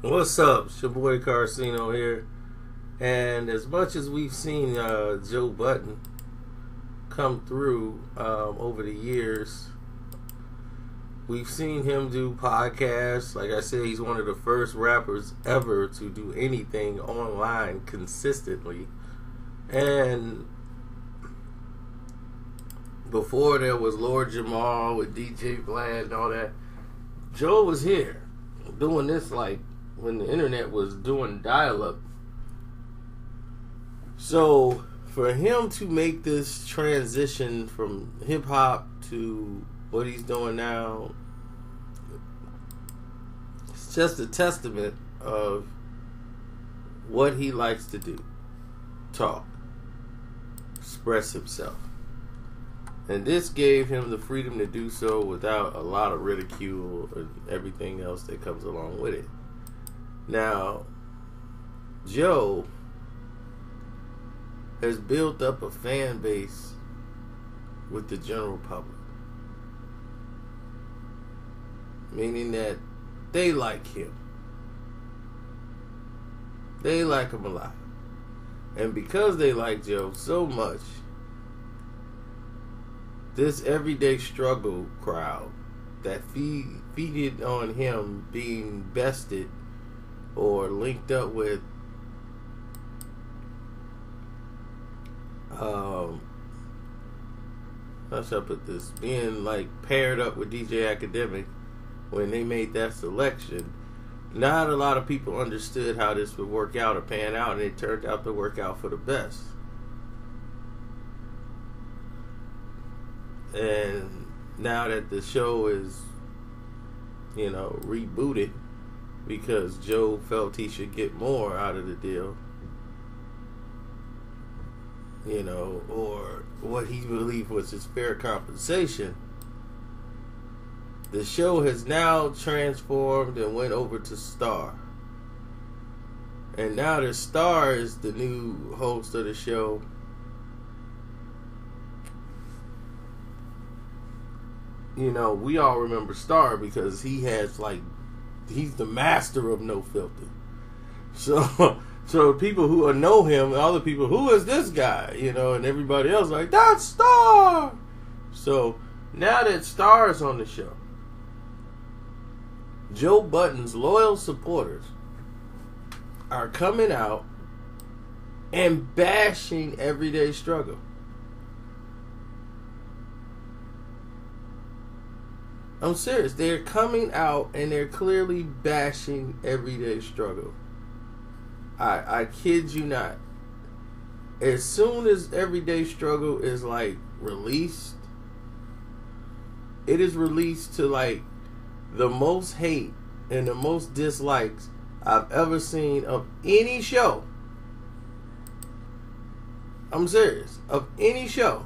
What's up? It's your boy Carcino here. And as much as we've seen Joe Budden come through over the years, we've seen him do podcasts. Like I said, he's one of the first rappers ever to do anything online consistently. And before there was Lord Jamal with DJ Vlad and all that, Joe was here doing this like when the internet was doing dial-up. So for him to make this transition from hip-hop to what he's doing now, it's just a testament of what he likes to do. Talk. Express himself. And this gave him the freedom to do so without a lot of ridicule and everything else that comes along with it. Now, Joe has built up a fan base with the general public. Meaning that they like him. They like him a lot. And because they like Joe so much, this everyday struggle crowd that feeded on him being bested or linked up with how should I put this, being like paired up with DJ Academic when they made that selection, not a lot of people understood how this would work out or pan out, and it turned out to work out for the best. And now that the show is, rebooted because Joe felt he should get more out of the deal, or what he believed was his fair compensation, the show has now transformed and went over to Star. And now the Star is the new host of the show. We all remember Star because he's the master of no filter. So people who know him, other people, who is this guy? And everybody else like, that's Star. So now that Star is on the show, Joe Budden's loyal supporters are coming out and bashing everyday struggle. I'm serious. They're coming out and they're clearly bashing everyday struggle. I kid you not. As soon as everyday struggle is released, it is released to the most hate and the most dislikes I've ever seen of any show. I'm serious. Of any show.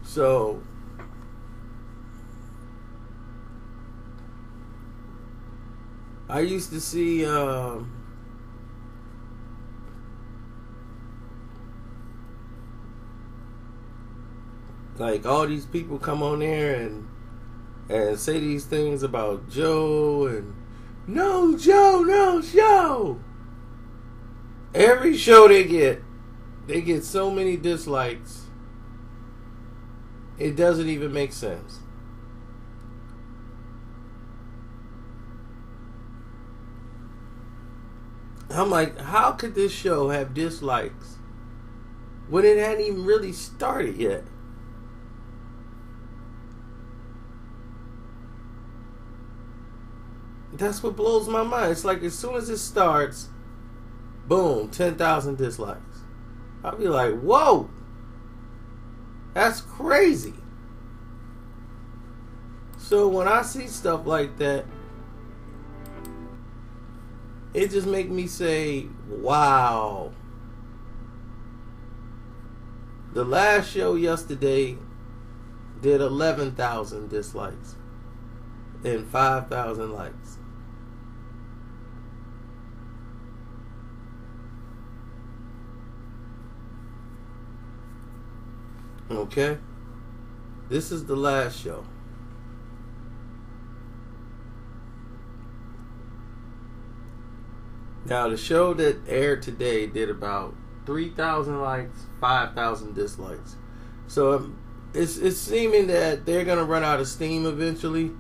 So I used to see all these people come on there and say these things about Joe and no Joe, no show. Every show they get so many dislikes. It doesn't even make sense. I'm like, how could this show have dislikes when it hadn't even really started yet? That's what blows my mind. It's like as soon as it starts, boom, 10,000 dislikes. I'll be like, whoa. That's crazy. So when I see stuff like that, it just makes me say, wow. The last show yesterday did 11,000 dislikes and 5,000 likes. Okay? This is the last show. Now, the show that aired today did about 3,000 likes, 5,000 dislikes. So it's seeming that they're gonna run out of steam eventually.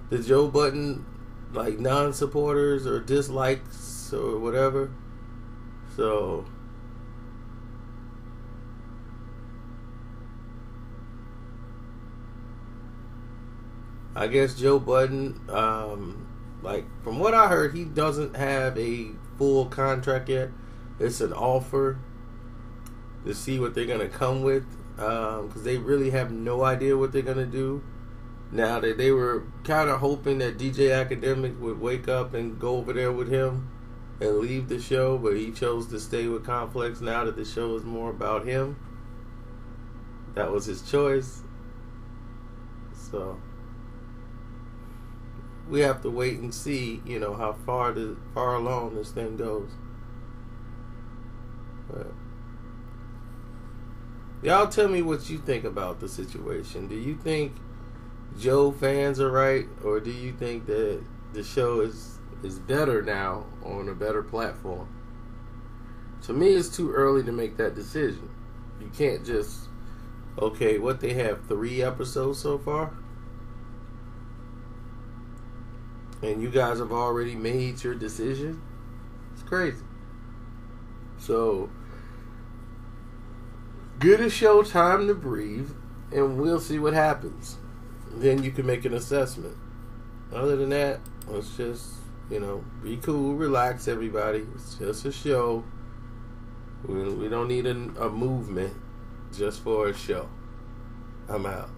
The Joe Budden like non-supporters or dislikes or whatever. So I guess Joe Budden, like from what I heard, he doesn't have a full contract yet. It's an offer to see what they're gonna come with, because they really have no idea what they're gonna do. Now that they were kind of hoping that DJ Academic would wake up and go over there with him and leave the show, but he chose to stay with Complex. Now that the show is more about him, that was his choice. So we have to wait and see, how far along this thing goes. But y'all tell me what you think about the situation. Do you think Joe fans are right, or do you think that the show is better now on a better platform? To me, it's too early to make that decision. You can't just, what they have 3 episodes so far? And you guys have already made your decision? It's crazy. So, give the show time to breathe, and we'll see what happens. Then you can make an assessment. Other than that, let's just, be cool, relax, everybody. It's just a show. We don't need a movement just for a show. I'm out.